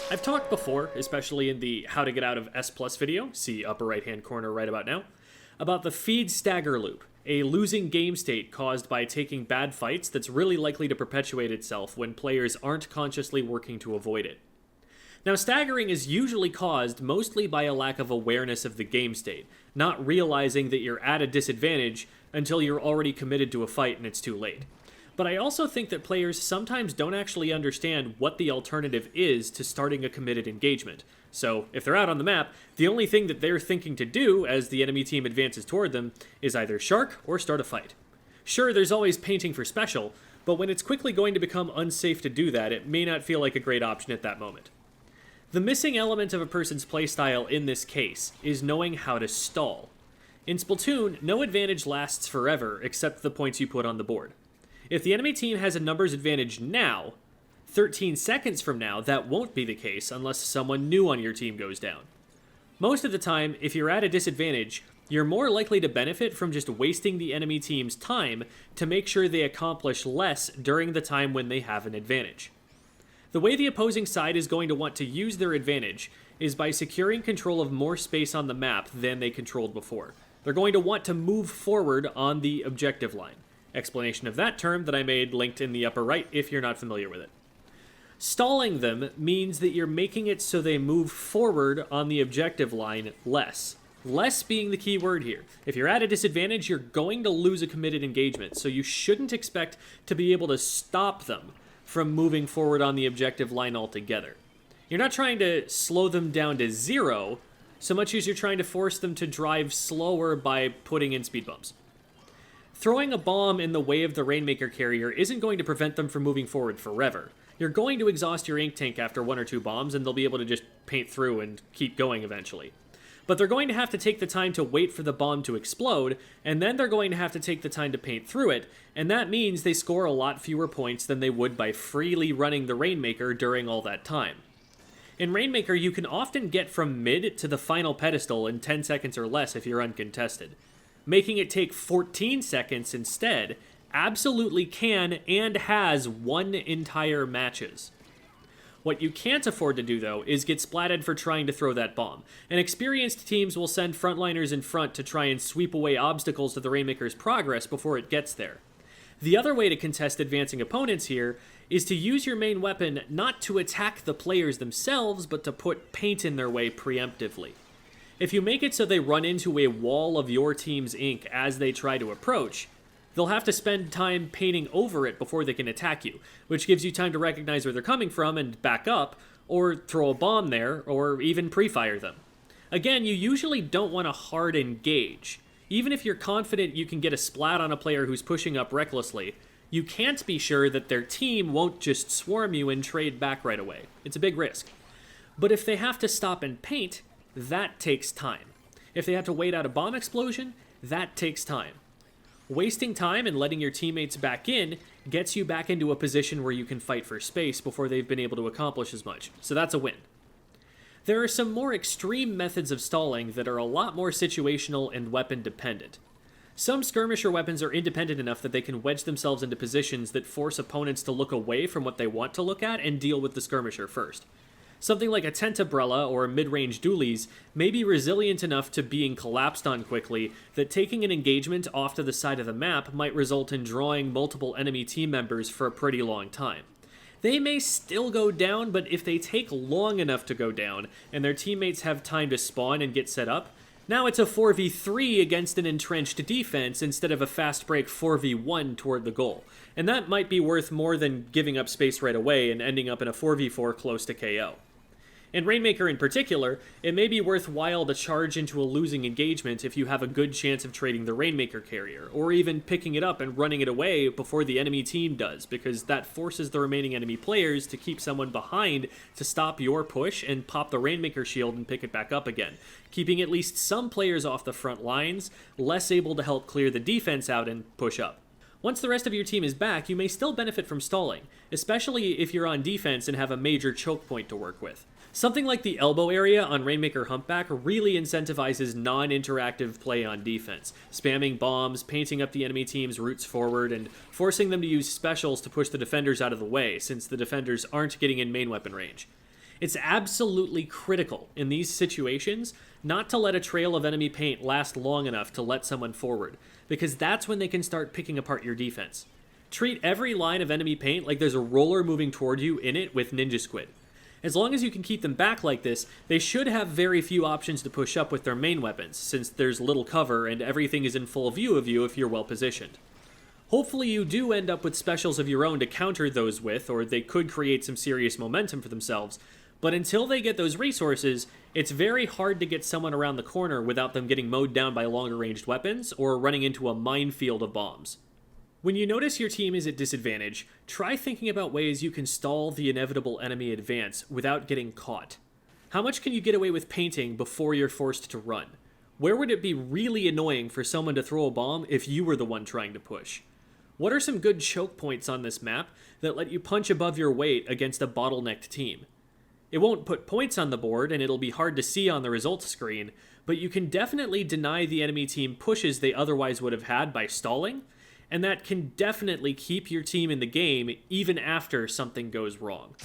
I've talked before, especially in the How to Get Out of S Plus video, see upper right hand corner right about now, about the feed stagger loop, a losing game state caused by taking bad fights that's really likely to perpetuate itself when players aren't consciously working to avoid it. Now, staggering is usually caused mostly by a lack of awareness of the game state, not realizing that you're at a disadvantage until you're already committed to a fight and it's too late. But I also think that players sometimes don't actually understand what the alternative is to starting a committed engagement. So, if they're out on the map, the only thing that they're thinking to do as the enemy team advances toward them is either shark or start a fight. Sure, there's always painting for special, but when it's quickly going to become unsafe to do that, it may not feel like a great option at that moment. The missing element of a person's playstyle in this case is knowing how to stall. In Splatoon, no advantage lasts forever except the points you put on the board. If the enemy team has a numbers advantage now, 13 seconds from now, that won't be the case unless someone new on your team goes down. Most of the time, if you're at a disadvantage, you're more likely to benefit from just wasting the enemy team's time to make sure they accomplish less during the time when they have an advantage. The way the opposing side is going to want to use their advantage is by securing control of more space on the map than they controlled before. They're going to want to move forward on the objective line. Explanation of that term that I made linked in the upper right if you're not familiar with it. Stalling them means that you're making it so they move forward on the objective line less. Less being the key word here. If you're at a disadvantage, you're going to lose a committed engagement, so you shouldn't expect to be able to stop them from moving forward on the objective line altogether. You're not trying to slow them down to zero, so much as you're trying to force them to drive slower by putting in speed bumps. Throwing a bomb in the way of the Rainmaker carrier isn't going to prevent them from moving forward forever. You're going to exhaust your ink tank after 1 or 2 bombs, and they'll be able to just paint through and keep going eventually. But they're going to have to take the time to wait for the bomb to explode, and then they're going to have to take the time to paint through it, and that means they score a lot fewer points than they would by freely running the Rainmaker during all that time. In Rainmaker, you can often get from mid to the final pedestal in 10 seconds or less if you're uncontested. Making it take 14 seconds instead absolutely can and has won entire matches. What you can't afford to do, though, is get splatted for trying to throw that bomb, and experienced teams will send frontliners in front to try and sweep away obstacles to the Rainmaker's progress before it gets there. The other way to contest advancing opponents here is to use your main weapon not to attack the players themselves, but to put paint in their way preemptively. If you make it so they run into a wall of your team's ink as they try to approach, they'll have to spend time painting over it before they can attack you, which gives you time to recognize where they're coming from and back up, or throw a bomb there, or even pre-fire them. Again, you usually don't want to hard engage. Even if you're confident you can get a splat on a player who's pushing up recklessly, you can't be sure that their team won't just swarm you and trade back right away. It's a big risk. But if they have to stop and paint, that takes time. If they have to wait out a bomb explosion, that takes time. Wasting time and letting your teammates back in gets you back into a position where you can fight for space before they've been able to accomplish as much, so that's a win. There are some more extreme methods of stalling that are a lot more situational and weapon dependent. Some skirmisher weapons are independent enough that they can wedge themselves into positions that force opponents to look away from what they want to look at and deal with the skirmisher first. Something like a tent umbrella or mid-range dualies may be resilient enough to being collapsed on quickly that taking an engagement off to the side of the map might result in drawing multiple enemy team members for a pretty long time. They may still go down, but if they take long enough to go down, and their teammates have time to spawn and get set up, now it's a 4v3 against an entrenched defense instead of a fast break 4v1 toward the goal. And that might be worth more than giving up space right away and ending up in a 4v4 close to KO. In Rainmaker in particular, it may be worthwhile to charge into a losing engagement if you have a good chance of trading the Rainmaker carrier, or even picking it up and running it away before the enemy team does, because that forces the remaining enemy players to keep someone behind to stop your push and pop the Rainmaker shield and pick it back up again, keeping at least some players off the front lines, less able to help clear the defense out and push up. Once the rest of your team is back, you may still benefit from stalling, especially if you're on defense and have a major choke point to work with. Something like the elbow area on Rainmaker Humpback really incentivizes non-interactive play on defense, spamming bombs, painting up the enemy team's routes forward, and forcing them to use specials to push the defenders out of the way, since the defenders aren't getting in main weapon range. It's absolutely critical in these situations not to let a trail of enemy paint last long enough to let someone forward, because that's when they can start picking apart your defense. Treat every line of enemy paint like there's a roller moving toward you in it with Ninja Squid. As long as you can keep them back like this, they should have very few options to push up with their main weapons, since there's little cover and everything is in full view of you if you're well positioned. Hopefully you do end up with specials of your own to counter those with, or they could create some serious momentum for themselves, but until they get those resources, it's very hard to get someone around the corner without them getting mowed down by longer ranged weapons or running into a minefield of bombs. When you notice your team is at disadvantage, try thinking about ways you can stall the inevitable enemy advance without getting caught. How much can you get away with painting before you're forced to run? Where would it be really annoying for someone to throw a bomb if you were the one trying to push? What are some good choke points on this map that let you punch above your weight against a bottlenecked team? It won't put points on the board and it'll be hard to see on the results screen, but you can definitely deny the enemy team pushes they otherwise would have had by stalling, and that can definitely keep your team in the game even after something goes wrong.